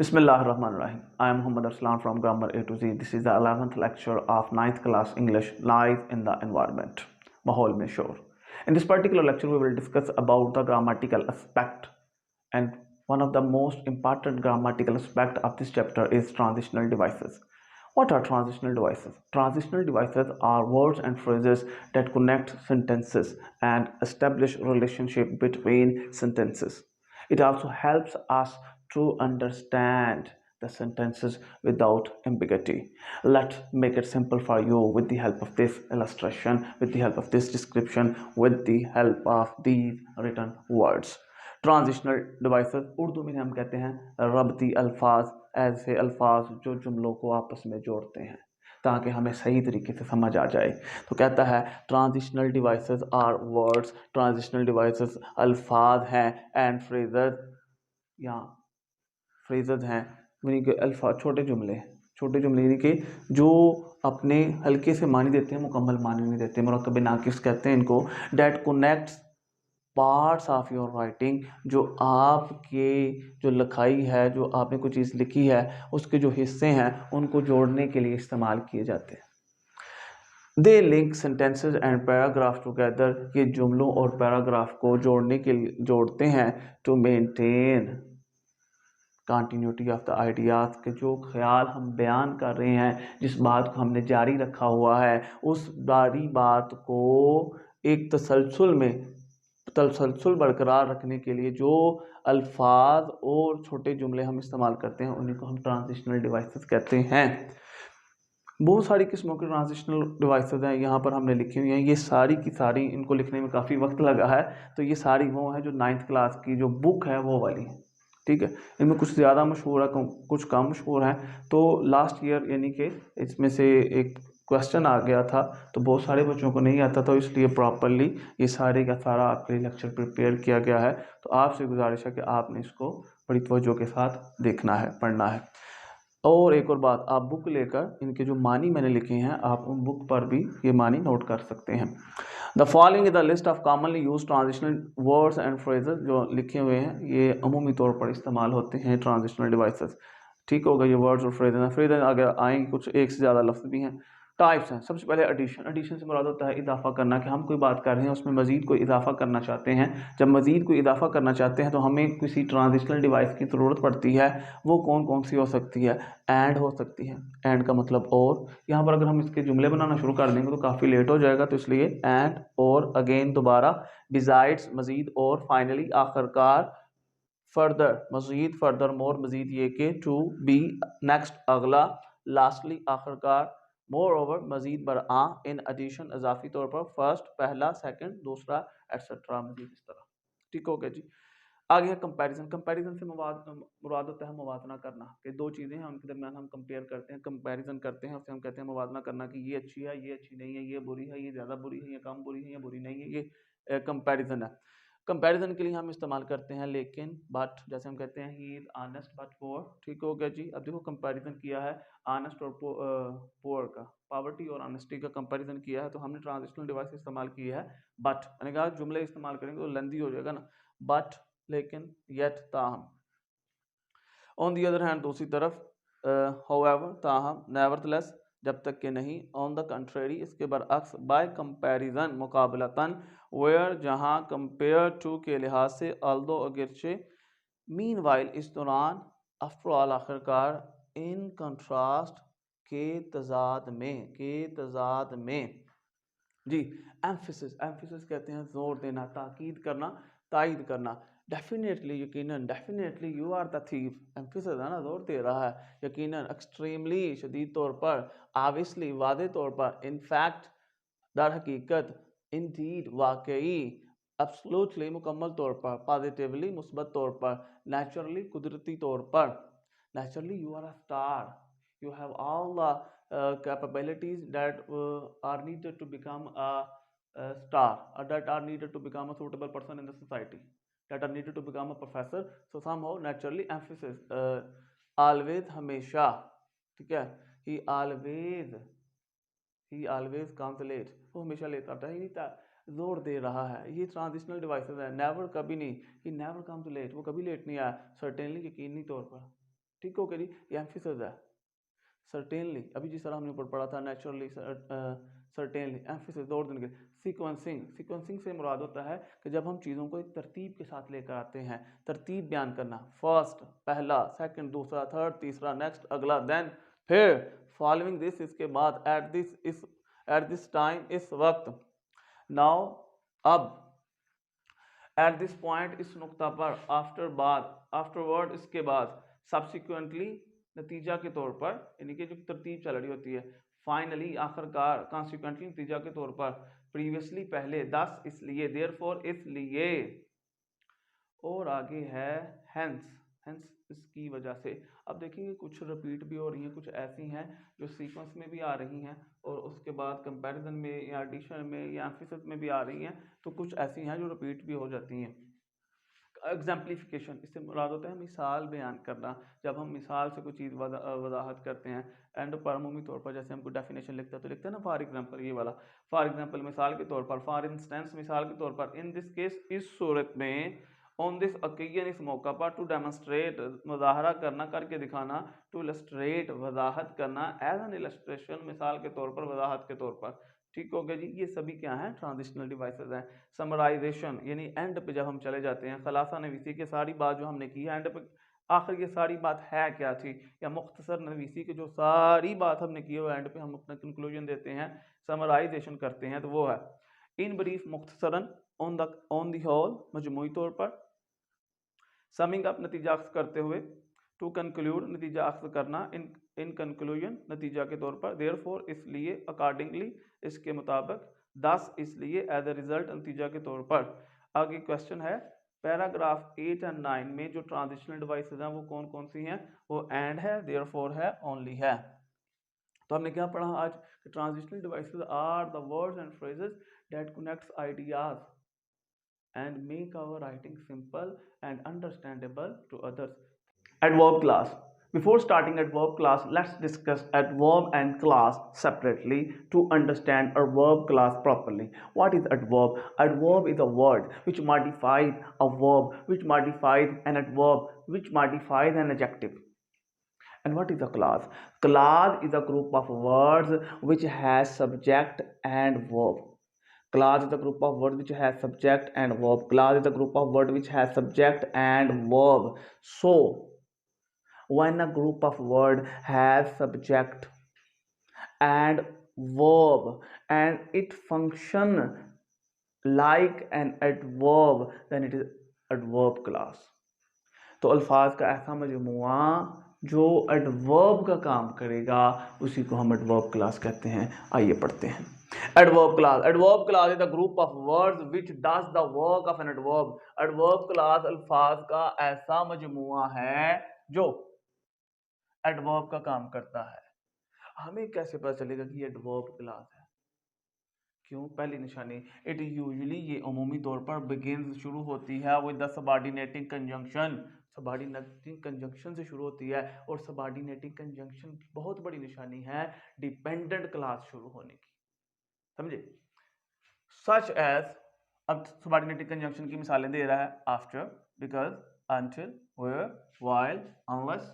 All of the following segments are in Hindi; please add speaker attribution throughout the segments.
Speaker 1: Bismillahirrahmanirrahim. I am Muhammad Arslan from Grammar A to Z. This is the 11th lecture of ninth class English Life in the Environment. Mahol mein shor. In this particular lecture, we will discuss about the grammatical aspect, and one of the most important grammatical aspect of this chapter is transitional devices. What are transitional devices? Transitional devices are words and phrases that connect sentences and establish relationship between sentences. It also helps us to understand the sentences without ambiguity. Let's make it simple for you with the help of this illustration, with the help of this description, with the help of these written words. Transitional devices Urdu में हम कहते हैं रबती अल्फाज, ऐसे अल्फाज जो जुमलों को आपस में जोड़ते हैं ताकि हमें सही तरीके से समझ आ जाए। तो कहता है transitional devices are words, transitional devices अल्फाज हैं, एंड फ्रेजेस या फ्रेजेस हैं यानी कि अल्फाज छोटे जुमले यानी कि जो अपने हल्के से मानी देते हैं, मुकम्मल मानी नहीं देते, मुरक्कब नाकिस कहते हैं इनको। That connects parts of your writing, जो आपके जो लिखाई है, जो आपने कोई चीज़ लिखी है उसके जो हिस्से हैं उनको जोड़ने के लिए इस्तेमाल किए जाते हैं। They link sentences and paragraph together, ये जुमलों और पैराग्राफ को जोड़ने के लिए जोड़ते हैं। To maintain continuity of the ideas, के जो ख्याल हम बयान कर रहे हैं, जिस बात को हमने जारी रखा हुआ है, उस जारी बात को एक तसलसल बरकरार रखने के लिए जो अल्फाज और छोटे जुमले हम इस्तेमाल करते हैं उन्हीं को हम ट्रांजिशनल डिवाइसेस कहते हैं। बहुत सारी किस्मों के ट्रांजिशनल डिवाइसेस हैं, यहाँ पर हमने लिखी हुई हैं। ये सारी की सारी, इनको लिखने में काफ़ी वक्त लगा है, तो ये सारी वो हैं जो 9th क्लास की जो बुक है वो वाली है, ठीक है। इनमें कुछ ज़्यादा मशहूर है, कुछ कम मशहूर हैं। तो लास्ट ईयर यानी कि इसमें से एक क्वेश्चन आ गया था, तो बहुत सारे बच्चों को नहीं आता, तो इसलिए प्रॉपरली ये सारे का सारा आपके लिए लेक्चर प्रिपेयर किया गया है। तो आपसे गुजारिश है कि आपने इसको बड़ी तवज्जो के साथ देखना है, पढ़ना है। और एक और बात, आप बुक लेकर इनके जो मानी मैंने लिखे हैं, आप उन बुक पर भी ये मानी नोट कर सकते हैं। The following is the list of commonly use transitional words and phrases, जो लिखे हुए हैं ये अमूमी तौर पर इस्तेमाल होते हैं ट्रांजिशनल डिवाइसेस। ठीक होगा, ये वर्ड्स और फ्रेजेस हैं। फ्रेजेस अगर आएंगे कुछ एक से ज़्यादा लफ्ज़ भी हैं। टाइप्स हैं, सबसे पहले एडिशन से मुराद होता है इजाफा करना, कि हम कोई बात कर रहे हैं उसमें मज़ीद कोई इजाफा करना चाहते हैं। जब मज़ीद कोई इजाफा करना चाहते हैं तो हमें किसी ट्रांजिशनल डिवाइस की ज़रूरत पड़ती है। वो कौन कौन सी हो सकती है? एंड हो सकती है, एंड का मतलब और। यहाँ पर अगर हम इसके जुमले बनाना शुरू कर देंगे तो काफ़ी लेट हो जाएगा, तो इसलिए एंड, और, अगेन दोबारा, बिजाइड्स मज़ीद, और, फाइनली आखिरकार, फर्दर मज़ीद, फर्दर मोर मज़ीद ये कि, टू, बी, नेक्स्ट अगला, लास्टली आखिरकार, मोर ओवर मज़ीद बरआं, इन एडिशन इजाफी तौर पर, फर्स्ट पहला, सेकंड दूसरा, एटसेट्रा मज़ीद इस तरह। ठीक हो गया जी। आगे है कंपैरिजन। कंपैरिजन से मुराद होता है मुवाजना करना, कि दो चीज़ें हैं उनके दरमियान हम कंपेयर करते हैं, कंपैरिजन करते हैं, उससे हम कहते हैं मुवाजना करना, कि ये अच्छी है, ये अच्छी नहीं है, ये बुरी है, ये ज़्यादा बुरी है, ये कम बुरी है, ये बुरी नहीं है, ये कंपैरिजन है। कंपैरिजन के लिए हम इस्तेमाल करते हैं लेकिन, बट, जैसे हम कहते हैं he is honest but poor. ठीक हो गया जी। अब देखो कंपैरिजन किया है ऑनेस्ट और पुअर का, पॉवर्टी और ऑनेस्टी का कंपैरिजन किया है, तो हमने ट्रांजिशनल डिवाइस इस्तेमाल की है बट। मैंने कहा जुमले इस्तेमाल करेंगे तो लेंदी हो जाएगा ना, बट, लेकिन, येट, ताहम। ऑन दी अदर हैंड, दूसरी तरफ, हाउएवर, ताहम, नेवरदलेस, जब तक कि नहीं, ऑन द कंट्रेरी, इसके बरअक्स, बाय कंपैरिजन, मुकाबलतन, वेयर, जहाँ, कंपेयर टू के लिहाज से, अल्दो, अगरचे, मीनवाइल, इस दौरान, आफ्टर ऑल, आखिरकार, इन कंट्रास्ट, के तजाद में जी। एम्फिसिस, एम्फिसिस कहते हैं जोर देना, ताकीद करना, तायद करना। डेफिनेटली, यकीनन, definitely you are the thief, emphasis है ना, जोर दे रहा है, यकीनन, एक्सट्रीमली, शदीद तौर पर, ऑब्वियसली, वादे तौर पर, इन फैक्ट, दर हकीकत, इंडीड, वाकई, एब्सोल्युटली, मुकम्मल तौर पर, पॉजिटिवली, मुस्बत तौर पर, नेचुरली, कुदरती तौर पर। Naturally you are a star, you have all the capabilities that are needed to become a star, or that are needed to become a suitable person in the society, that are needed to become a professor. So somehow naturally emphasis, always, हमेशा, ठीक है, he always comes late, वो हमेशा लेट आता है, नहीं था, जोर दे रहा है। ये ट्रांजिशनल डिवाइसेस है। नेवर, कभी नहीं, he never comes late, वो कभी लेट नहीं आया। सर्टेनली, यकीनी तौर पर, ठीक हो गया जी, ये एम्फिसिस है। सर्टेनली, अभी जिस तरह हमने पढ़ा था, नेचुरली, सर्टेनली, एम्फिसिस, जोर देने के। सीक्वेंसिंग, सीक्वेंसिंग से मुराद होता है कि जब हम चीज़ों को एक तरतीब के साथ लेकर आते हैं, तरतीब बयान करना, फर्स्ट पहला, सेकंड दूसरा, थर्ड तीसरा, नेक्स्ट अगला, देन फिर, फॉलोइंग दिस इसके बाद, एट दिस टाइम इस वक्त, नाउ अब, एट दिस पॉइंट इस नुक्ता पर, आफ्टर बाद, आफ्टरवर्ड इसके बाद, सब्सिक्वेंटली नतीजा के तौर पर, यानी कि जो तरतीब चल रही होती है, फाइनली आखिरकार, कॉन्सिक्वेंटली नतीजा के तौर पर, प्रीवियसली पहले, दस इसलिए, देयरफॉर इसलिए, और आगे है हेंस, हेंस इसकी वजह से। अब देखेंगे कुछ रिपीट भी हो रही हैं, कुछ ऐसी हैं जो सीक्वेंस में भी आ रही हैं और उसके बाद कंपैरिजन में या एडिशन में या एम्फिसिस में भी आ रही हैं, तो कुछ ऐसी हैं जो रिपीट भी हो जाती हैं। एग्जाम्पलीफिकेशन, इससे मुराद होता है मिसाल बयान करना। जब हम मिसाल से कोई चीज़ वजाहत करते हैं, एंड पर अमूमी तौर पर जैसे हम कोई डेफिनेशन लिखते हैं तो लिखते हैं ना, फॉर एग्जांपल, ये वाला, फॉर एग्जांपल मिसाल के तौर पर, फॉर इंस्टेंस मिसाल के तौर पर, इन दिस केस इस सूरत में, ऑन दिस ओकेजन इस मौका पर, टू डेमोन्स्ट्रेट मुजाहरा करना, करके दिखाना, टू इलस्ट्रेट वजाहत करना, एज एन इलस्ट्रेशन मिसाल के तौर पर, वजाहत के तौर पर। ठीक हो गया जी, ये सभी क्या हैं, ट्रांजिशनल डिवाइसेस हैं। समराइजेशन, यानी एंड पे जब हम चले जाते हैं, खलासा नवीसी की सारी बात जो हमने की है, एंड पे आखिर ये सारी बात है क्या थी, या मुख्तसर नवीसी की जो सारी बात हमने की है, वो एंड पे हम अपना कंक्लूजन देते हैं, समराइजेशन करते हैं, तो वो है इन ब्रीफ, मुख्तसरन, ऑन द होल, मजमूई तौर पर, समिंग अप नतीजा अख्ज़ करते हुए, टू कंक्लूड नतीजा अख्ज़ करना, इन कंक्लूजन नतीजा के तौर पर, देयरफॉर इसलिए, अकॉर्डिंगली इसके मुताबिक, दस इसलिए, एज ए रिजल्ट नतीजा के तौर पर। आगे क्वेश्चन है, पैराग्राफ 8 और 9 में जो ट्रांजिशनल डिवाइसेस हैं वो कौन कौन सी हैं, वो एंड है, देयरफॉर है, ओनली है। तो हमने क्या पढ़ा आज, transitional devices are the words and phrases that connects ideas and make our writing simple and understandable to others. Adverb class. Before starting adverb class, let's discuss adverb and class separately to understand a verb class properly. What is adverb? Adverb is a word which modifies a verb, which modifies an adverb, which modifies an adjective. And what is a class? Class is a group of words which has subject and verb. Class is a group of word which has subject and verb. Class is a group of word which has subject and verb. So when a group of word has subject and verb and it function like an adverb, then it is adverb class. तो अल्फाज का ऐसा मजमुआ जो एडवर्ब का काम करेगा उसी को हम एडवर्ब क्लास कहते हैं। आइए पढ़ते हैं। Adverb class, adverb class is the group of words which does the work of an adverb. Adverb class अल्फाज का ऐसा मजमुआ है जो एडवर्ब का काम करता है। हमें कैसे पता चलेगा कि ये एडवर्ब क्लास है? क्यों? पहली निशानी, इट यूजुअली, ये अमूमी तौर पर बिगिंस, शुरू होती है with the subordinating conjunction. Subordinating conjunction से शुरू होती है, और सबऑर्डिनेटिंग कंजंक्शन की बहुत बड़ी निशानी है डिपेंडेंट क्लास शुरू होने की। समझे? सच एज, अब सबऑर्डिनेटिंग कंजंक्शन की मिसालें दे रहा है, after, because, until, where, while, unless,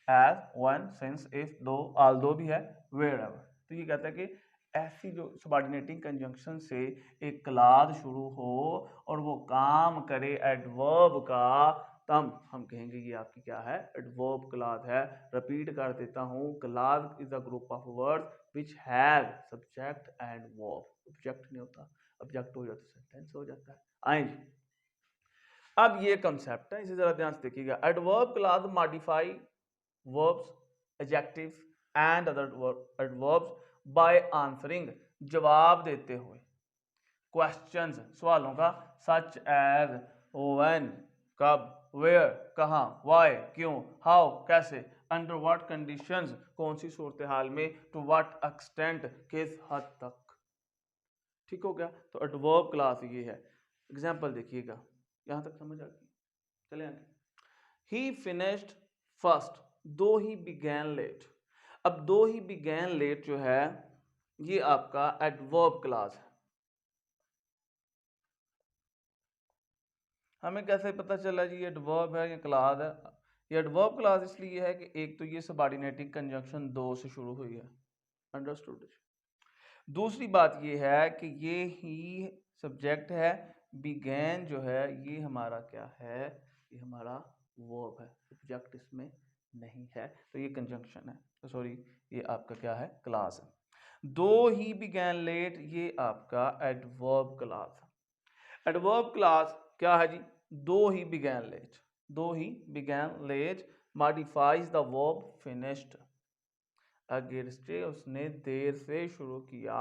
Speaker 1: as, when, since, if, though, although भी है, वेयरएवर। तो ये कहता है कि ऐसी जो सबऑर्डिनेटिंग कंजंक्शन से एक क्लास शुरू हो और वो काम करे एडवर्ब का, तब हम कहेंगे ये आपकी क्या है, एडवर्ब क्लास है। रिपीट कर देता हूँ, class is a group of words which have subject and verb. Object नहीं होता, ऑब्जेक्ट हो जाता है सेंटेंस हो जाता है। आएंगे, अब ये कंसेप्ट है, इसे जरा ध्यान से देखिएगा। Adverb clause modify verbs, adjectives and other adverbs by answering, जवाब देते हुए, क्वेश्चंस, सवालों का, सच एज, व्हेन, कब, वेयर, कहां, व्हाई, क्यों, हाउ, कैसे, अंडर व्हाट कंडीशंस, कौन सी सूरत हाल में, टू व्हाट एक्सटेंट, किस हद तक। ठीक हो गया? तो एडवर्ब क्लास ये है। एग्जाम्पल देखिएगा, यहां तक समझ आ गई? चले आगे। ही फिनिश्ड फर्स्ट दो ही बिगैन लेट। अब दो ही बिगैन लेट जो है ये आपका एडवर्ब क्लास है। हमें कैसे पता चला जी ये एडवर्ब है या क्लास है? ये एडवर्ब क्लास इसलिए है कि एक तो ये सबऑर्डिनेटिंग कंजंक्शन दो से शुरू हुई है, अंडरस्टूड। दूसरी बात ये है कि ये ही सब्जेक्ट है, बिगैन जो है ये हमारा क्या है, ये हमारा वर्ब है, सब्जेक्ट इसमें नहीं है, तो ये कंजंक्शन है, तो सॉरी ये आपका क्या है, क्लास है। दो ही बिगैन लेट, ये आपका एडवर्ब क्लास है। एडवर्ब क्लास क्या है जी, though he began late, though he began late modifies the verb finished against, उसने देर से शुरू किया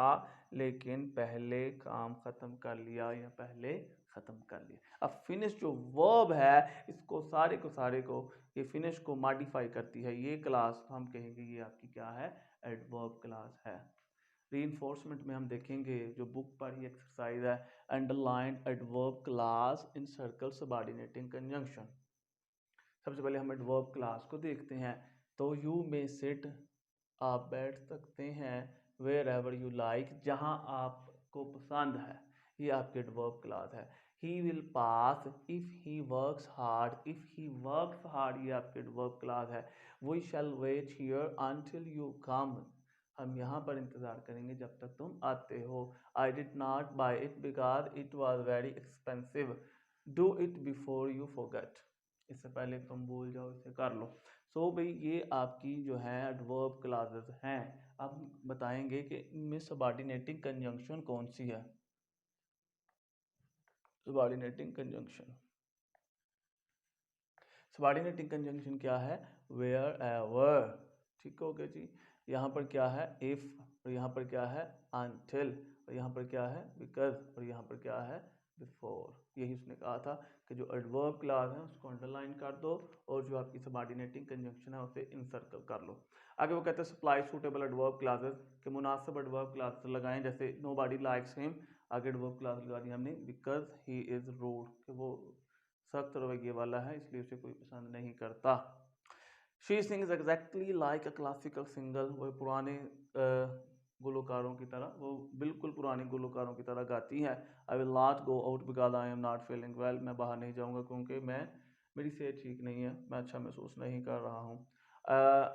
Speaker 1: लेकिन पहले काम खत्म कर लिया या पहले खत्म कर लिया। अब फिनिश जो वर्ब है इसको सारे को ये फिनिश को मॉडिफाई करती है, ये क्लास हम कहेंगे ये आपकी क्या है, एडवर्ब क्लास है। रीइंफोर्समेंट में हम देखेंगे जो बुक पर ही एक्सरसाइज है, underline adverb class in circle subordinating conjunction. सबसे पहले हम एडवर्ब क्लास को देखते हैं, तो यू मे सिट, आप बैठ सकते हैं, वेयर एवर यू लाइक, जहाँ आपको पसंद है, ये आपके एडवर्ब क्लास है। He will pass if he works hard, if he works hard ये आपके एडवर्ब क्लास है। We shall wait here until you come, हम यहाँ पर इंतज़ार करेंगे जब तक तुम आते हो। I did not by it because it was very expensive, do it before you forget, इससे पहले तुम भूल जाओ इसे कर लो। सो भाई ये आपकी जो है एडवर्ब क्लासेस हैं। अब बताएंगे कि इनमें सबऑर्डिनेटिंग कंजंक्शन कौन सी है। सबऑर्डिनेटिंग कंजंक्शन, सबऑर्डिनेटिंग कंजंक्शन क्या है, वेयर एवर, ठीक हो गया जी। यहाँ पर क्या है, इफ, और यहाँ पर क्या है, अनटिल, और यहाँ पर क्या है, बिकॉज, और यहाँ पर क्या है, बिफोर। यही उसने कहा था कि जो एडवर्ब क्लास है उसको अंडरलाइन कर दो और जो आपकी सबऑर्डिनेटिंग कंजंक्शन है उसे इनसर्कल कर लो। आगे वो कहते हैं सप्लाई सूटेबल एडवर्ब क्लासेस, के मुनासिब एडवर्ब क्लासेस लगाएं, जैसे नो बॉडी लाइक्स हिम, आगे एडवर्ब क्लास लगा दी हमने, बिकॉज ही इज रूड, कि वो सख्त रवैये वाला है इसलिए उसे कोई पसंद नहीं करता। She sings exactly like a classical singer, वो पुराने गुलकारों की तरह, वो बिल्कुल पुराने गुलकारों की तरह गाती है। I will not go out because I am not feeling well, मैं बाहर नहीं जाऊँगा क्योंकि मेरी सेहत ठीक नहीं है, मैं अच्छा महसूस नहीं कर रहा हूँ।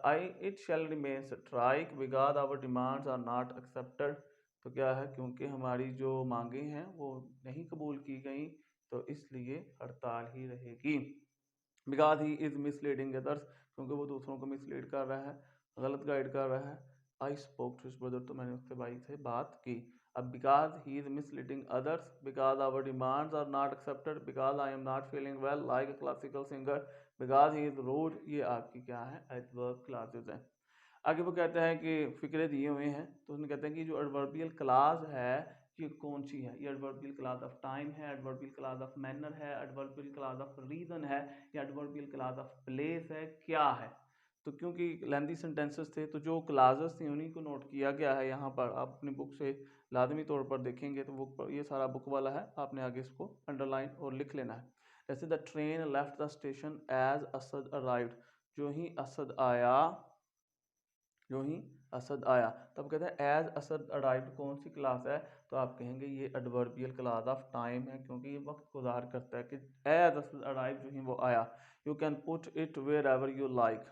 Speaker 1: I it shall remain strike because our demands are not accepted, तो क्या है, क्योंकि हमारी जो मांगे हैं वो नहीं कबूल की गई तो इसलिए हड़ताल ही रहेगी। Because he is misleading others, क्योंकि वो दूसरों को मिसलीड कर रहा है, गलत गाइड कर रहा है। I spoke to his brother, तो मैंने उसके भाई से बात की। अब because he is misleading others, because our demands are not accepted, because I am not feeling well like a classical singer, because he is rude, ये आपकी क्या है, एडवर्ब क्लासेज हैं। आगे वो कहते हैं कि फ़िक्रे दिए हुए हैं, तो उसमें कहते हैं कि जो एडवर्बियल क्लास है ये कौन सी है, ये एडवर्बियल क्लास ऑफ टाइम है, एडवर्बियल क्लास ऑफ मैनर है, एडवर्बियल क्लास ऑफ रीज़न है, या एडवर्बियल क्लास ऑफ प्लेस है, क्या है। तो क्योंकि लेंथी सेंटेंसेस थे तो जो क्लासेस थी उन्हीं को नोट किया गया है यहाँ पर, आप अपनी बुक से लाजमी तौर पर देखेंगे तो बुक पर ये सारा बुक वाला है, आपने आगे इसको अंडरलाइन और लिख लेना है। जैसे the train left the station as Asad arrived, जो ही असद आया, जो ही असद आया, तब कहते हैं एज असद अराइव्ड कौन सी क्लास है, तो आप कहेंगे ये एडवर्बियल क्लास ऑफ टाइम है, क्योंकि ये वक्त को ज़ाहिर करता है कि एज असद अराइव्ड जो ही वो आया। You can put it wherever you like,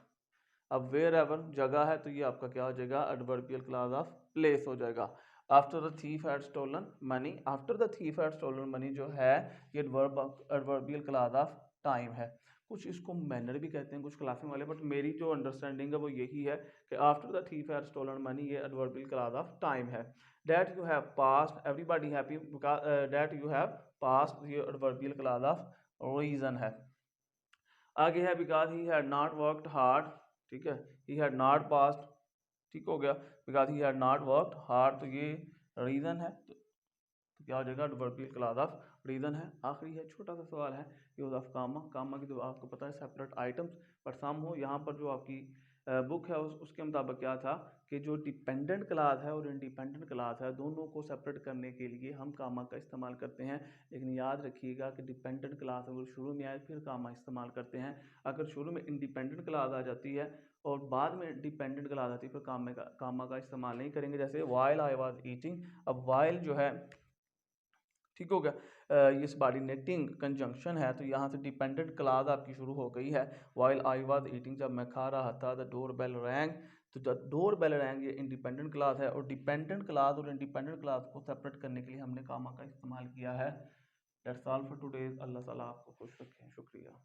Speaker 1: अब वेयर एवर जगह है तो ये आपका क्या हो जाएगा, एडवर्बियल क्लास ऑफ प्लेस हो जाएगा। After the thief had stolen money, after the thief had stolen money जो है ये एडवर्बियल क्लास ऑफ टाइम है। कुछ इसको मैनर भी कहते हैं कुछ क्लासिंग वाले, बट मेरी जो अंडरस्टैंडिंग है वो यही है कि after the thief had stolen money ये एडवर्बियल क्लास ऑफ टाइम है। That you have passed, everybody happy, that you have passed ये एडवर्बियल क्लास ऑफ रीजन है। आगे है because he had not worked hard, ठीक है, ही हैड नॉट पास्ड, ठीक हो गया, because he had not worked hard, तो ये रीज़न है, तो क्या हो जाएगा, एडवर्बियल क्लास ऑफ रीज़न है। आखिरी है, छोटा सा सवाल है, यूज ऑफ कामा, कामा की तो आपको पता है सेपरेट आइटम्स, पर सम हो, यहाँ पर जो आपकी बुक है उसके मुताबिक क्या था कि जो डिपेंडेंट क्लास है और इंडिपेंडेंट क्लास है दोनों को सेपरेट करने के लिए हम कामा का इस्तेमाल करते हैं। लेकिन याद रखिएगा कि डिपेंडेंट क्लास अगर शुरू में आए फिर कामा इस्तेमाल करते हैं, अगर शुरू में इंडिपेंडेंट क्लास आ जाती है और बाद में डिपेंडेंट क्लास आती है फिर कामा का इस्तेमाल नहीं करेंगे। जैसे वाइल आई वाज ईटिंग, अब वाइल जो है, ठीक हो गया, ये सबॉर्डिनेटिंग कंजंक्शन है, तो यहाँ से डिपेंडेंट क्लॉज आपकी शुरू हो गई है। व्हाइल आई वाज ईटिंग, जब मैं खा रहा था, द डोर बेल रैंग, तो द डोर बेल रैंग ये इंडिपेंडेंट क्लॉज है, और डिपेंडेंट क्लॉज और इंडिपेंडेंट क्लॉज को सेपरेट करने के लिए हमने कामा का इस्तेमाल किया है। That's all for today. अल्लाह ताला आपको खुश रखें। शुक्रिया।